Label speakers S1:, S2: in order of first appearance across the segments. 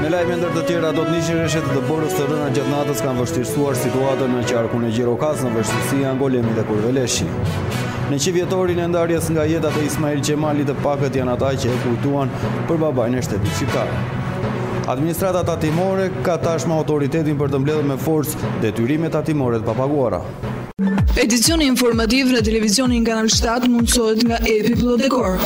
S1: Në lajme ndër të tjera do të nishin rreshet të dëborës të rëna gjatë natës kanë vështirësuar situatën në qarkun e Gjirokas në vështirësi Angolemi dhe Kurveleshi. Në qivjetorin e ndarjes nga jeta të Ismail Qemali të pakët janë ata që e kujtuan për babajnë e shtetit shqiptar. Administrata tatimore ka tashmë autoritetin për të mbledhur me forcë detyrimet tatimore të papaguara.
S2: Edicioni informativ në televizionin Kanal 7 mundësohet nga Epi Plodekor.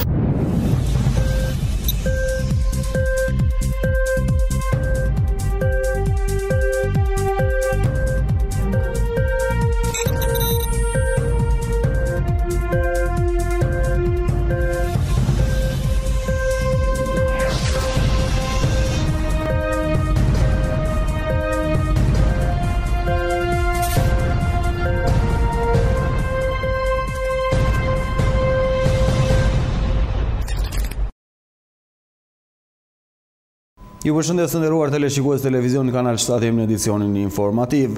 S1: Ju përshëndes të nderuar teleshikues televizion Kanal 7 jemi në edicionin informativ.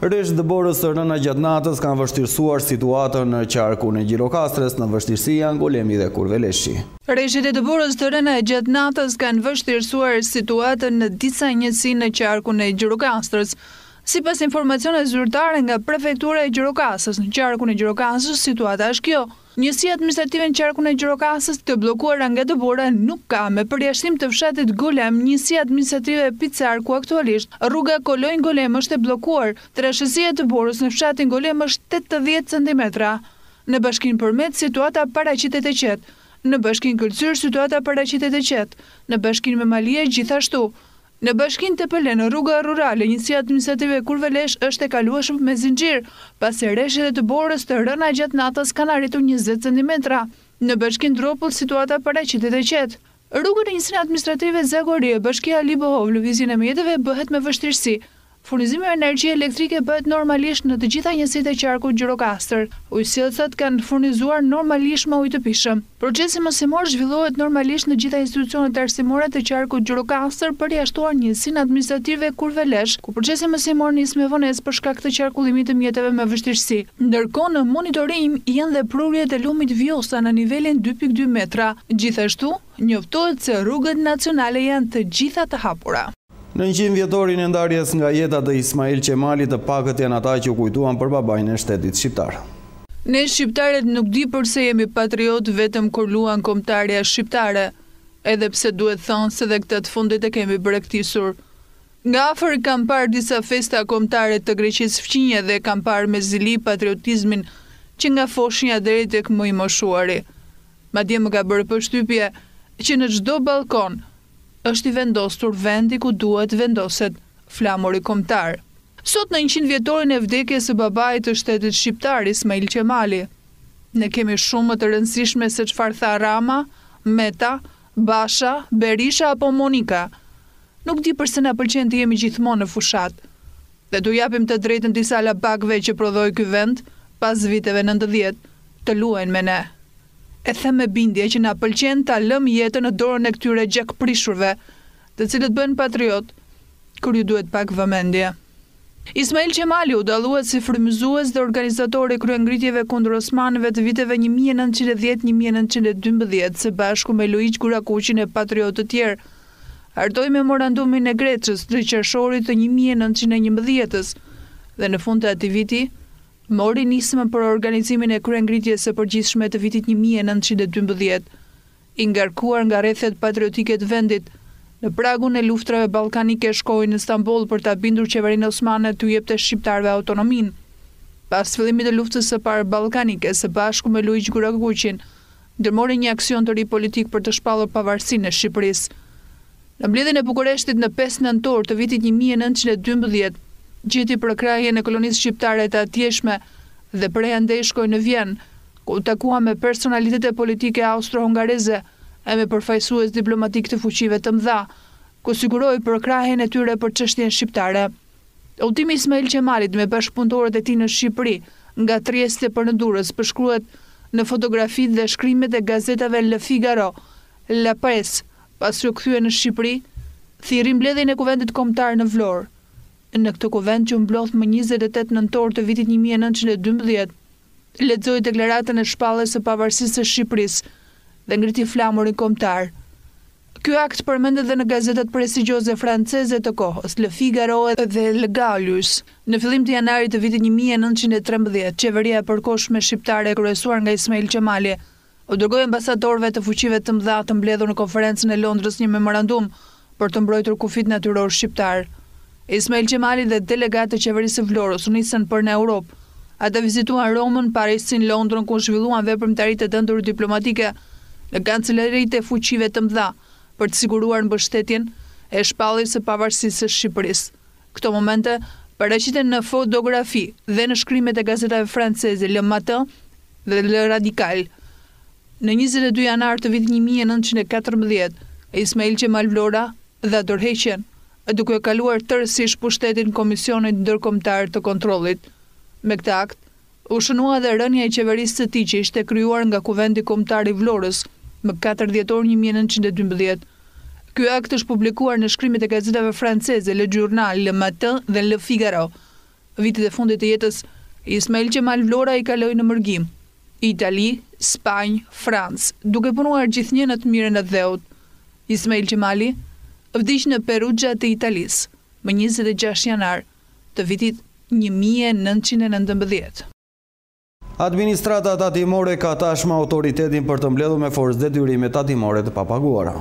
S1: Rresht dëborës të rëna gjatë natës kanë vështirësuar situatën në qarkun e Gjirokastres në vështirësi Angolemi dhe Kurveleshi.
S2: Rreshet e dëborës të rëna gjatë natës kanë vështirësuar situatën në disa njësi në qarkun e Gjirokastrës. Sipas informacione zyrtare nga prefektura e Gjirokastrës, në qarkun e Gjirokastrës situata është kjo. Njësia administrative në qarkun e Gjirokastrës të blokuara nga dëbora nuk ka, me përjashtim të fshatit Golem, njësia administrative e Picarku aktualisht, rruga Kolojnë-Golem është e blokuar, trashësia e dëborës në fshatin Golem është 80 cm. Në bashkinë Përmet, situata paraqitet e qetë. Në bashkinë Kërcyr, situata paraqitet e qetë. Në bashkinë Memalia, gjithashtu. Në bashkinë Tepelen, rruga rurale, njësia administrative e Kurvelesh është e kalueshëm me zinxhir, pasi rreshet e dëborës të rëna gjatë natës kanë arritur 20 cm. Në bashkinë Dropull, situata paraqitet e qetë. Rrugën e njësinë administrative Zagorie, bashkia Libohov, lëvizjen e mjeteve bëhet me vështirësi. Furnizimi me energji elektrike bëhet normalisht në të gjitha njësitë e qarkut Gjirokaster. Ujësjellësat kanë furnizuar normalisht me ujë të pishëm. Procesi mësimor zhvillohet normalisht në gjitha institucionet arsimore të qarkut Gjirokaster, përjashtuar njësinë administrative Kurvelesh, ku procesi mësimor nis me vonesë për shkak të qarkullimit të mjeteve me vështirësi. Ndërkohë në monitorim janë dhe prurjet e lumit vjosa në nivelin 2.2 metra. Gjithashtu, njoftohet se rrugët nacionale janë të gjitha të hapura.
S1: Në 100 vjetorin e ndarjes nga jeta të Ismail Qemali të pakët janë ata që u kujtuan për babajnë e shtetit shqiptar.
S2: Ne shqiptarët nuk di përse jemi patriot vetëm kur luan kombëtarja shqiptare, edhe pse duhet thonë se dhe këtë fundit e kemi brektisur. Nga afër kam parë disa festa kombëtare të Greqisë fqinje dhe kam parë me zili patriotizmin që nga foshnja deri tek më i moshuari. Madje më ka bërë përshtypje që në çdo balkon është i vendosur vendi ku duhet vendoset flamuri kombëtar. Sot në 100 vjetorin e vdekjes së babait të shtetit shqiptar Ismail Qemali, ne kemi shumë më të rëndësishme se çfarë tha Rama, Meta, Basha, Berisha apo Monika. Nuk di përse na pëlqen të jemi gjithmonë në fushat. Dhe du japim të drejtën disa labakëve që prodhoi ky vend pas viteve 90 të luajnë me ne. E them me bindje që na pëlqen ta lëm jetën në dorën e këtyre gjakprishurve, të cilët bëhen patriot, kur ju duhet pak vëmendje. Ismail Qemali u dalluat si frymëzues dhe organizator i kryengritjeve kundër osmanëve të viteve 1910-1912 së bashku me Luiq Gurakuqin e patriotë të tjerë. Hartoi memorandumin e Greçës të qershorit të 1911-s dhe në fund të atij viti mori nismën për organizimin e kryengritjes së përgjithshme të vitit 1912, i ngarkuar nga rrethet patriotike të vendit. Në pragun e luftrave ballkanike shkoi në Stamboll për ta bindur qeverinë osmane t'u jepte shqiptarëve autonominë. Pas fillimit të luftës së parë ballkanike, së bashku me Luiq Gurakuqin, ndërmori një aksion të ri politik për të shpallur pavarësinë e Shqipërisë. Në mbledhjen e Bukureshtit në 5 nëntor të vitit 1912, gjeti përkrahjen e kolonisë shqiptare të atjeshme dhe prej andej shkoi në Vjenë, ku takua me personalitete politike austro-hungareze e me përfaqësues diplomatik të fuqive të mëdha, ku siguroi përkrahjen e tyre për çështjen shqiptare. Udhimi Ismail Qemalit me bashkëpunëtorët e tij në Shqipëri, nga Trieste për në Durrës, përshkruhet në fotografitë dhe shkrimet e gazetave Le Figaro, La Presse, pasi u kthye në Shqipëri, thirri mbledhjen e kuvendit kombëtar në Vlorë. Në këtë kuvend që mblodh më 28 nëntor të vitit 1912, lexoi deklaratën e shpalljes së pavarësisë së Shqipërisë dhe ngriti flamurin kombëtar. Ky akt përmendet dhe në gazetat prestigjioze franceze të kohës, Le Figaro dhe Le Gaulius. Në fillim të janarit të vitit 1913, qeveria e përkohshme shqiptare kryesuar nga Ismail Qemali u dërgoi ambasadorëve të fuqive të mëdha të mbledhur në konferencën e Londrës një memorandum për të mbrojtur kufit natyror shqiptar. Ismail Qemali dhe delegatë të qeverisë së Vlorës u nisën për në Europë. Ata vizituan Romën, Parisin, Londrën, ku zhvilluan veprimtaritë të dëndur diplomatike në kancelaritë e fuqive të mëdha për të siguruar mbështetjen e shpalljes së pavarësisë së Shqipërisë. Këto momente paraqiten në fotografi dhe në shkrimet e gazetave franceze Le Matin dhe Le Radical. Në 22 janar të vitit 1914, Ismail Qemal Vlora dha dorëheqjen, duke kaluar tërësisht pushtetin Komisionit Ndërkombëtar të Kontrollit. Me këtë akt, u shënua dhe rënia e qeverisë së tij që ishte krijuar nga Kuvendi Kombëtar i Vlorës më 4 dhjetor 1912. Ky akt është publikuar në shkrimet e gazetave franceze Le Journal, Le Matin dhe Le Figaro. Vitet e fundit të jetës, Ismail Qemal Vlora i kaloi në mërgim Itali, Spanjë, Francë, duke punuar gjithnjë në të mirën e dheut. Ismail Qemali vdiq në Perugia të Italisë më 26 janar të vitit 1919.
S1: Administrata tatimore ka tashmë autoritetin për të mbledhur me forcë detyrime tatimore të papaguara.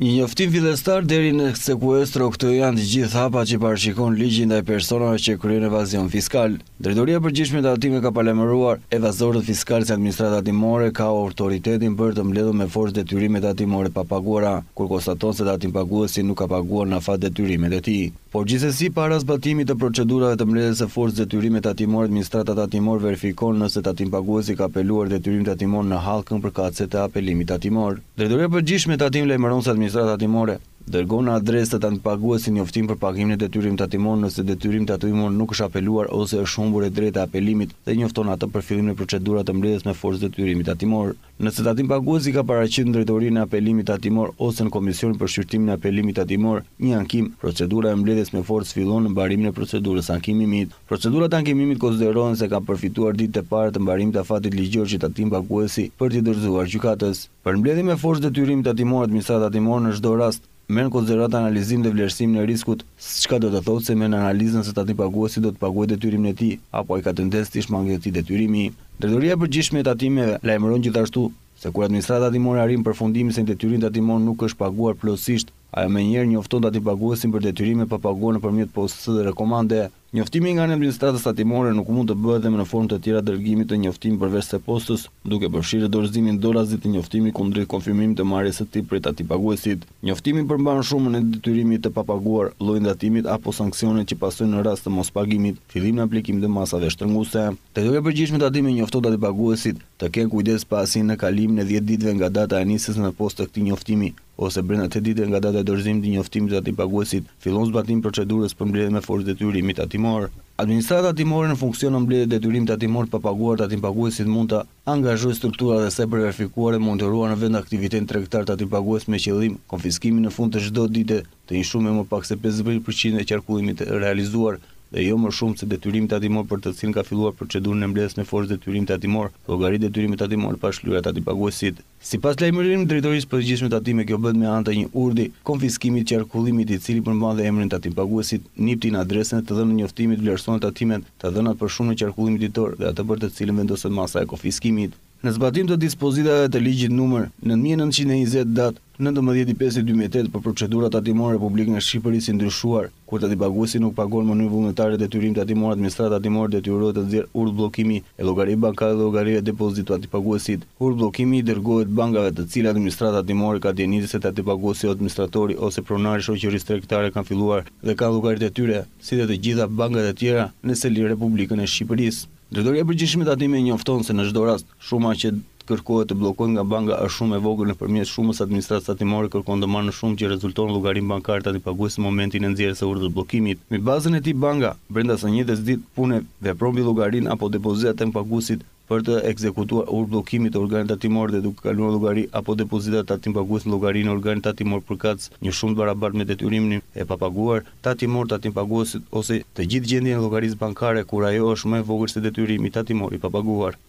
S1: Një njoftim fillestar deri në sekuestro, këto janë të gjithë hapat që parashikon ligji ndaj personave që kryejnë evazion fiskal. Drejtoria e përgjithshme e tatimeve ka paralajmëruar evazorët fiskalë se administrata tatimore ka autoritetin për të mbledhur me forcë detyrime tatimore pa paguara, kur konstaton se tatimpaguesi nuk ka paguar në afat detyrimet e tij. Por gjithsesi, para zbatimit të procedurave të mbledhjes së forcës detyrime tatimore, administrata tatimore verifikon nëse tatimpaguesi ka apeluar detyrim tatimor në hallkën përkatëse të apelimit tatimor. Drejtoria e përgjithshme e tatimit lajmëron se administrata tatimore dërgon në adresë të tatimpaguesit njoftim për pagimin e detyrimit tatimor nëse detyrimi tatimor nuk është apeluar ose është humbur e drejta e apelimit dhe njofton atë për fillimin e procedurat të mbledhjes me forcë detyrimit tatimor. Nëse tatimpaguesi ka paraqitur në drejtorinë e apelimit tatimor ose në komisionin për shqyrtimin e apelimit tatimor një ankim, procedura e mbledhjes me forcë fillon në mbarimin e procedurës ankimimit. Procedurat e ankimimit konsiderohen se ka përfituar ditët e para të mbarimit të afatit ligjor që tatimpaguesi për t'i dorëzuar gjykatës. Për mbledhje me forcë detyrimit tatimor, administrata tatimore në çdo rast merr në konsiderat analizim dhe vlerësimin e riskut, çka do të thotë se merr në analizën se tatimpaguesi do të paguajë detyrimin e tij apo ai ka tendencë të shmangë këtij detyrimi. Drejtoria e përgjithshme e tatimeve lajmëron gjithashtu se kur administrata tatimore arrin përfundimin se detyrimi tatimor nuk është paguar plotësisht, ajo menjëherë njofton tatimpaguesin për detyrime pa paguar nëpërmjet postës dhe rekomande. Njoftimi nga ana e administratës tatimore nuk mund të bëhet edhe në formë të tjera dërgimit të njoftimit përveç se postës, duke përfshirë dorëzimin dorazit të njoftimit kundrejt konfirmimit të marrjes së tij prej tatimpaguesit. Njoftimi përmban shumën e detyrimit të papaguar, llojin e ndatimit apo sanksionet që pasojnë në rast të mospagimit, fillimin e aplikimit të masave shtrënguese. Drejtoria e përgjithshme e tatimit njofton tatimpaguesit të kenë kujdes pasi në kalimin e 10 ditëve nga data e nisjes në postë të këtij njoftimi ose brenda 8 ditëve nga data e dorëzimit të njoftimit të tatimpaguesit, fillon zbatimi i procedurës për mbledhje me forcë detyrimi tatimor. Administrata tatimore në funksion në mbledhje detyrim tatimor pa paguar tatimpaguesit mund të angazhojë strukturat e saj për verifikuar e monitoruar në vend aktivitetin tregtar tatimpagues me qëllim konfiskimin në fund të çdo dite të një shume më pak se 50% e qarkullimit realizuar dhe jo më shumë se detyrimi tatimor për të cilin ka filluar procedurën e mbledhjes me forcë detyrimi tatimor, llogari detyrimi tatimor pa shlyera tatimpaguesit. Sipas lajmërimit drejtorisë përgjithshme tatime, kjo bëhet me anë të një urdhi konfiskimi të qarkullimit i cili përmban dhe emrin tatimpaguesit, niptin adresën të dhënën njoftimit, vlerëson tatimet, të dhënat për shumën e qarkullimit ditor dhe atë për të cilën vendoset masa e konfiskimit. Në zbatim të dispozitave të ligjit numër 9920 datë 19/5/2008 për procedurat tatimore Republikën e Shqipërisë ndryshuar, kur tatimpaguesi nuk pagon në mënyrë vullnetare detyrim tatimor, administrata tatimore detyrohet të nxjerrë urdhë bllokimi e llogarisë bankare dhe llogaria e depozitit të tatimpaguesit. Urdhë bllokimi i dërgohet bankave të cilat administrata tatimore ka dienitë se tatimpaguesi ose administratori ose pronari i shoqërisë tregtare kanë filluar dhe kanë llogaritë e tyre, si dhe të gjitha bankat e tjera në seli Republikën e Shqipërisë. Drejtoria e përgjithshme e tatimeve njofton se në çdo rast shuma që kërkohet të bllokohet nga banka është shumë e vogël nëpërmjet shumës administratës tatimore kërkon të marrë në shumë që rezulton në llogarinë bankare të tatimpaguesit në momentin e nxjerrjes së urdhës bllokimit. Me bazën e këtij banka, brenda së njëjtës ditë pune vepron mbi llogarinë apo depozitat të tatimpaguesit për të ekzekutuar urdhë bllokimit të organit tatimor dhe duke kaluar llogari apo depozitat të tatimpaguesit në llogarinë e organit tatimor përkatës një shumë barabartë me detyrimin e papaguar tatimor tatimpaguesit ose të gjithë gjendjen e llogarisë bankare kur ajo është më e vogël se detyrimi tatimor i papaguar.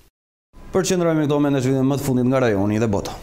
S1: Përqendrohemi këto me ndeshjen më të fundit nga rajoni dhe bota.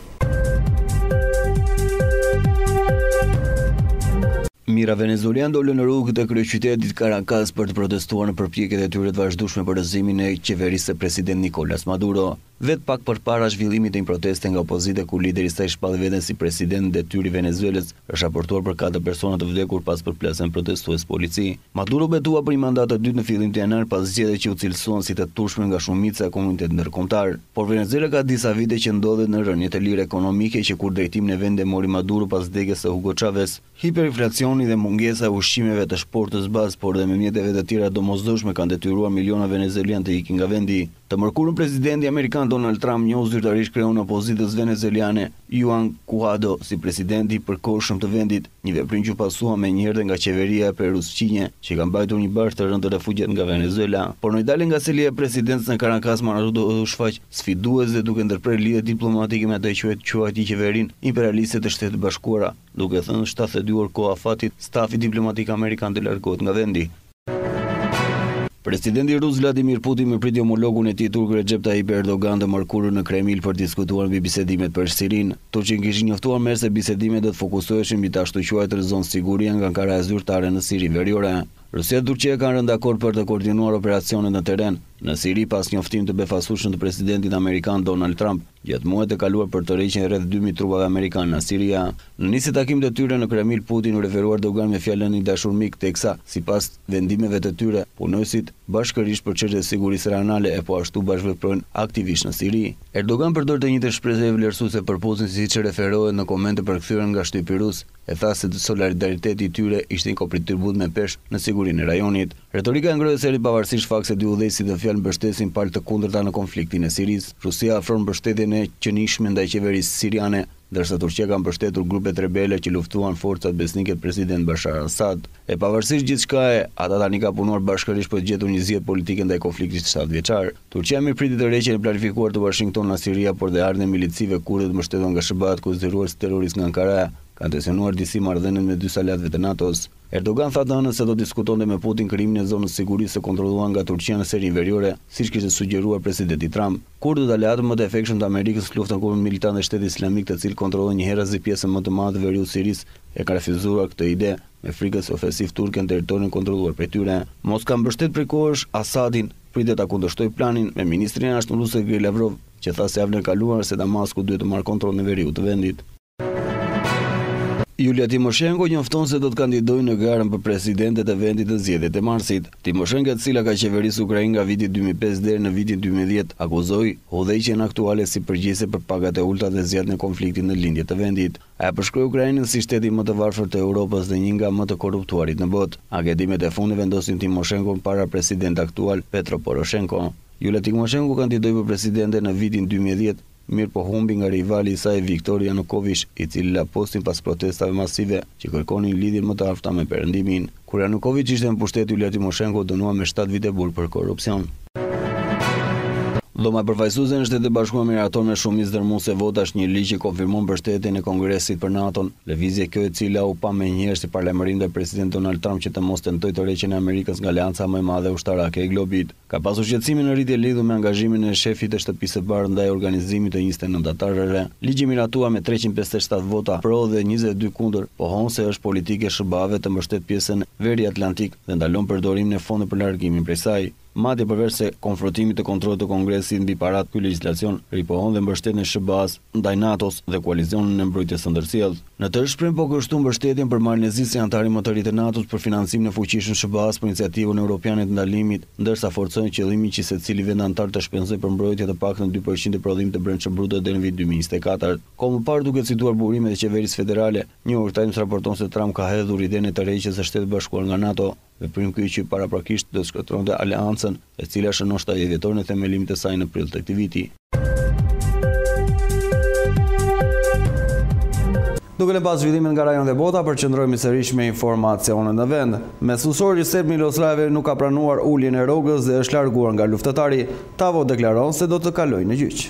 S1: mijëra venezuelanë dolën në rrugët e kryeqytetit Caracas për të protestuar në përpjekjet e tyre të vazhdueshme për rrëzimin e qeverisë së president Nicolas Maduro. Vetë pak përpara zhvillimit të një proteste nga opozita ku lideri i saj shpall veten si president detyri Venezuelës, është raportuar për 4 persona të vdekur pas përplasjen protestues polici. Maduro betua për një mandat të dytë në fillim të janar pas zgjedhjeve që u cilësuan si të turshme nga shumica e komunitetit ndërkombëtar. Por Venezuela ka disa vite që ndodhet në rënje të lirë ekonomike që kur drejtimin e vendit mori Maduro pas vdekjes së Hugo Chavez. Hiperinflacioni dhe mungesa e ushqimeve të shportës bazë, por dhe me mjeteve të tjera domosdoshme kanë detyruar miliona venezuelianë të ikin nga vendi. Të mërkurën presidenti amerikan Donald Trump njohu zyrtarisht kreun opozitës venezueliane Juan Guaido si presidenti i përkohshëm të vendit, një veprim që pasua menjëherë nga qeveria e Perus-Qinje, që ka mbajtur një barë të rënd të refugjat nga Venezuela. Por në dalë nga selia e presidentës në Caracas, Maduro u shfaq sfidues dhe duke ndërprer lidhje diplomatike me atë që quajti qeverinë imperialiste të Shtetit të Bashkuara, duke thënë 72 orë kohë afatit, stafi diplomatik amerikan të largohet nga vendi. Presidenti rus Vladimir Putin me priti homologun e tij turk Recep Tayyip Erdogan të mërkurën në Kreml për të diskutuar mbi bisedimet për Sirinë. Turqia kishin njoftuar më se bisedimet do të fokusoheshin mbi të ashtu quajtur zonë sigurie nga Ankara zyrtare në Siri Veriore. Rusia dhe Turqia kanë rënë dakord për të koordinuar operacionet në terren në Siri pas njoftimit të befasueshëm të presidentit amerikan Donald Trump gjatë muajit të kaluar për të rrequr rreth 2000 trupave amerikanë në Siria. Në nisje takimit të tyre në Kreml, Putin u referuar Erdogan me fjalën i dashur mik, teksa sipas vendimeve të tyre, punojësit bashkërisht për çështjet e sigurisë rajonale e po ashtu bashkëveprojnë aktivisht në Siri. Erdogan përdor të njëjtë shpresë vlerësuese për Putin, siç referohet në komente përkthyer nga shtypi rus, e tha se solidariteti i tyre ishte një kontribut me pesh në sigurinë e rajonit. Retorika e ngrohtë seri pavarësisht faktit se dy udhëheqësit të fjalë mbështesin palë të kundërta në konfliktin e Sirisë. Rusia afron mbështetjen e qënishme ndaj qeverisë siriane, ndërsa Turqia ka mbështetur grupet rebele që luftuan forcat besnike të president Bashar al-Assad. E pavarësisht gjithçkaje, ata tani ka punuar bashkërisht për të gjetur një zgjedhje politike ndaj konfliktit 7 vjeçar. Turqia mirëpriti të rreqjen e planifikuar të Washington në Siria, por dhe ardhmën e milicive kurde të mbështetur nga SBA-t konsideruar si terrorist nga Ankara, kanë tensionuar disi marrëdhënie me dy salatëve të NATO-s. Erdogan tha të hënën se do diskutonte me Putin krimin e zonës sigurisë së kontrolluar nga Turqia në Serinë Veriore, siç kishte sugjeruar presidenti Trump. Kurdët aleatë më të efektshëm të Amerikës në luftën kundër militantëve të Shtetit Islamik, të cilë kontrollojnë një herëzi pjesën më të madhe të veriut Sirisë, e ka refuzuar këtë ide me frikën se ofensiv turke në territorin kontrolluar prej tyre. Moska mbështet prej kohësh Asadin, pritet ta kundërshtoj planin me ministrin e jashtëm rus Sergej Lavrov, që tha se javën e kaluar se Damasku duhet të marrë kontroll në veriut të vendit. Julia Timoshenko njofton se do të kandidojë në garën për presidente të vendit në zgjedhjet e marsit. Timoshenko, e cila ka qeverisur Ukrainë nga viti 2005 deri në vitin 2010, akuzoi udhëheqjen aktuale si përgjegjëse për pagat e ulta dhe zjarrin e konfliktit në lindje të vendit. Ajo përshkroi Ukrainën si shteti më të varfër të Europës dhe një nga më të korruptuarit në botë. Anketimet e fundit vendosin Timoshenko para president aktual Petro Poroshenko. Julia Timoshenko kandidoi për presidente në vitin 2010. Mirë po humbi nga rivali i saj Viktor Yanukovych, i cili la postin pas protestave masive që kërkonin lidhjen më të afta me perëndimin. Kur Yanukovych ishte në pushtet, Julia Timoshenko dënuar me 7 vite burg për korrupsion. Dhoma e përfaqësuese në Shtetet e Bashkuara miraton me shumicë dërmuese votash një ligj që konfirmon mbështetjen e Kongresit për NATO-n, lëvizje kjo e cila u pa menjëherë si parlamentari ndaj president Donald Trump që të mos tentojë të rreqen e Amerikës nga aleanca më e madhe ushtarake e globit. Ka pasur shqetësime në rritje lidhur me angazhimin e shefit të Shtëpisë së Bardhë ndaj organizimit të 29 anëtarëve. Ligji miratua me 357 vota pro dhe 22 kundër, pohon se është politike SBA-ve të mbështet pjesën veri atlantik dhe ndalon përdorimin e fondeve për largimin prej saj. Madje përveç se konfrontimit të kontrollit të Kongresit mbi parat, ky legjislacion ripohon dhe mbështetjen e SBA-s ndaj NATO-s dhe koalizionin e mbrojtjes së ndërsjellë. Në të shpreh po kështu mbështetjen për marrjen e si anëtari më të ri të NATO-s për financimin e fuqishëm SBA-s për iniciativën europiane të ndalimit, ndërsa forcojnë qëllimin që secili vend anëtar të shpenzojë për mbrojtje të paktën 2% e prodhimit të brendshëm bruto deri në vitin 2024. Kohë më parë, duke cituar burimet e qeverisë federale, New York Times raporton se Trump ka hedhur idenë e të rreqjes së Shtetit Bashkuar nga NATO. Veprim ky që paraprakisht do të shkatërronte aleancën, e cila shënon 70 vjetorin e themelimit të saj në prill të këtij viti. Duke në pas zhvillimin nga rajon dhe bota, përqendrohemi sërish me informacionet në vend. Mesdhësori serb Miloslavi nuk ka pranuar uljen e rrogës dhe është larguar nga luftëtari. Tavo deklaron se do të kalojë në gjyq.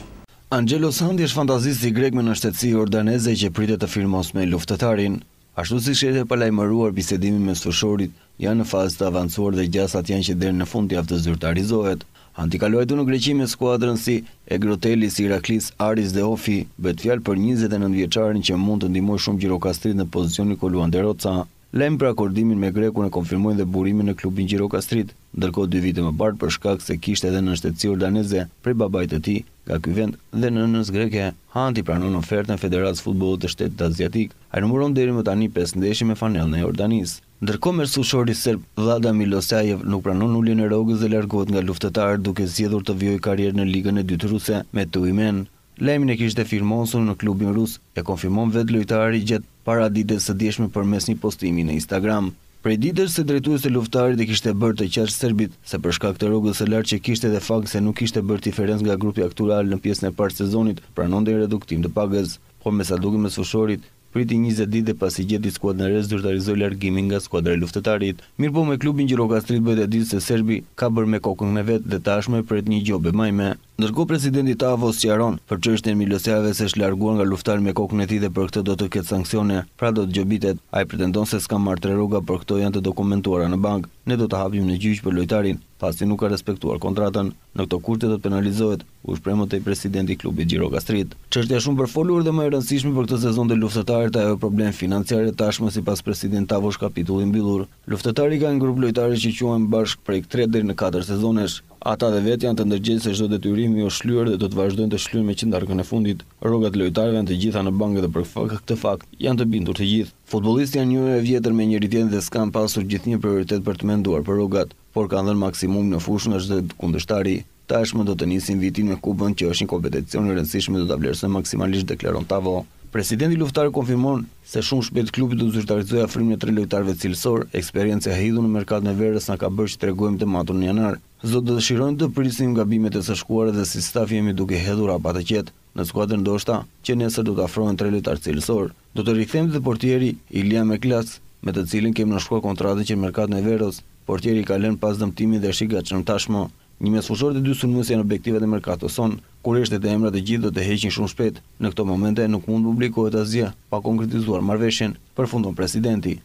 S1: Angelo Sandi është fantazisti grek me nënshtetësi jordaneze që pritet të firmos me luftëtarin. Ashtu si ishte palajmëruar, bisedimi me fushorit janë në fazë të avancuar dhe gjasat janë që deri në fund të javës të zyrtarizohet. Antikaluajtu në Greqi me skuadrën si Egrotelis, Iraklis, Aris dhe Ofi, bëhet fjalë për 29 vjeçarin që mund të ndihmojë shumë Gjirokastrit në pozicionin ku luante Roca. Lajm për akordimin me grekun e konfirmojnë dhe burimin në klubin Gjirokastrit, ndërkohë 2 vite më parë për shkak se kishte edhe nën shtetësi jordaneze prej babait të tij nga ky vend dhe nënës greke, Hanti pranon ofertën e Federatës Futbollit të Shtetit Aziatik. Ai numëron deri më tani 5 ndeshje me fanellën e Jordanisë. Ndërkohë mersushori serb Vlada Milosajev nuk pranon uljen e rrogës dhe largohet nga luftëtarët duke zgjedhur të vijojë karrierën në ligën e dytë ruse me Tuimen. Lajmin e kishte firmosur në klubin rus, e konfirmon vetë lojtari gjatë paraditës së dieshme përmes një postimi në Instagram. Prej ditës se drejtuesi i luftarit e kishte bërë të qashë serbit se për shkak të rrogës së lartë që kishte dhe fakt se nuk kishte bërë diferencë nga grupi aktual në pjesën e parë të sezonit, pranonte një reduktim të pagës, por me sa duket mesfushorit priti 20 ditë pasi gjeti skuadrës zyrtarizoi largimin nga skuadra e luftëtarit. Mirëpo me klubin Gjirokastrit bëhet e ditë se serbi ka bërë me kokën me vet dhe tashmë pret një gjobë majme. Ndërkohë presidenti Tavos sqaron për çështjen Milosjave se është larguar nga luftari me kokën e tij dhe për këtë do të ketë sanksione, pra do të gjobitet. Ai pretendon se s'ka marrë 3 rroga, por këto janë të dokumentuara në bank. Ne do të hapim në gjyq për lojtarin, pasi nuk ka respektuar kontratën. Në këto kurte do të penalizohet, u shprehmotej presidenti i klubit Gjirokastrit. Çështja shumë përfolur dhe më e rëndësishme për këtë sezon të luftëtarit ajo problem financiare tashmë sipas president Tavos kapitulli mbyllur. Luftëtari ka një grup lojtarë që quhen bashkë prej 3 deri në 4 sezonesh. Ata dhe vetë janë të ndërgjegjës se çdo detyrim i shlyer dhe do të vazhdojnë të shlyen me qindarkën e fundit. Rrogat e lojtarëve janë të gjitha në bankë dhe për këtë fakt janë të bindur të gjithë. Futbollistë janë një e vjetër me një ritje dhe s'kan pasur gjithnjë prioritet për të menduar për rrogat, por kanë dhënë maksimum në fushë nga çdo kundërshtari. Tashmë do të nisin vitin me kupën që është një kompeticion i rëndësishëm dhe do ta vlerësojnë maksimalisht, deklaron Tavo. Presidenti luftar konfirmon se shumë shpejt klubi do të zyrtarizojë afrimin e 3 lojtarëve cilësor. Eksperiencia e hedhur në merkatin e verës na ka bërë që tregojmë të matur në janar. Zot do dëshirojmë të prisim gabimet e së shkuara dhe si staf jemi duke hedhur hapa të qetë. Në skuadrën ndoshta që nesër do të afrohen 3 lojtarë cilësor. Do të rikthejmë dhe portieri Ilija Meklas, me të cilin kemi nënshkruar kontratën që në merkatin e verës. Portieri ka lënë pas dëmtimit dhe është i gatshëm tashmë. Një mesfushor të 2 sulmues janë objektivat e merkatos son, kur rreshtet e emrat e gjithë do të heqin shumë shpejt. Në këto momente nuk mund publikohet asgjë pa konkretizuar marrëveshjen, përfundon presidenti.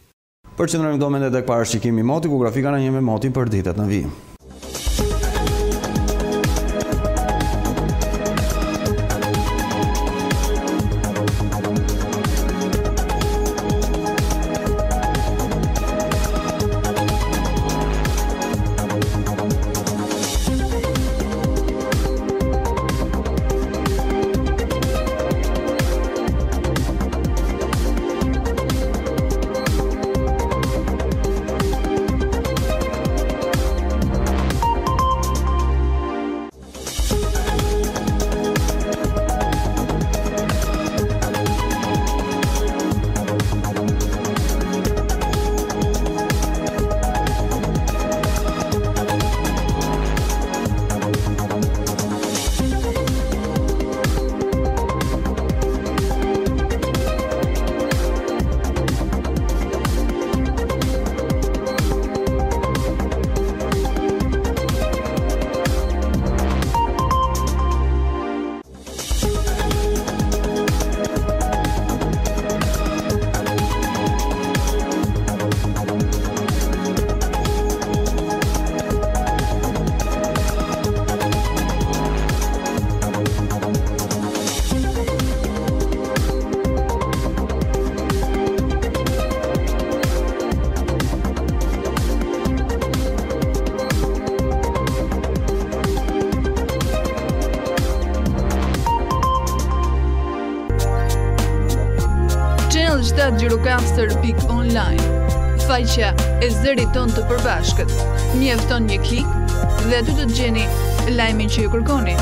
S1: Përqendrojmë këto momente tek parashikimi i motit, ku grafika na njeh me motin për ditët në vijim.
S2: Gjirokaster.online, faqja e zërit ton të përbashkët. Mjafton një klik dhe aty do të gjeni lajmin që ju kërkoni.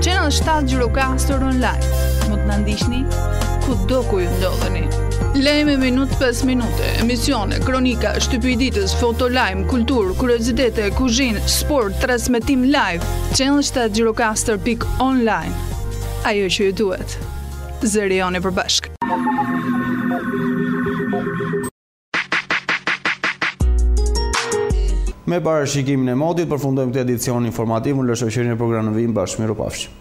S2: Channel 7 Gjirokaster online. Mund të na ndiqni kudo ku ju ndodheni. Lajme minutë pas minute, emisione, kronika, shtypi i ditës, fotolajm, kulturë, kuriozitete, kuzhinë, sport, transmetim live. Channel 7 Gjirokaster.online. Ajo që ju duhet. Zëri joni përbashkët.
S1: Me parashikimin e motit përfundojmë këtë edicion informativ. Unë lë shoqërinë e programit në vijim bashkë. Mirupafshim.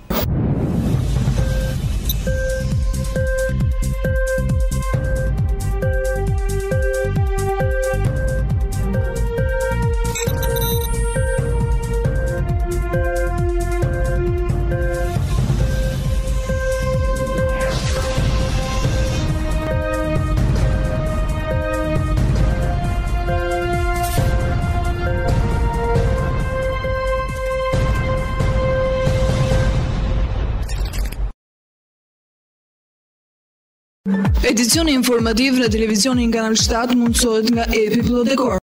S2: Edicioni informativ në televizionin Kanal 7 mundësohet nga epi Plot Dekor.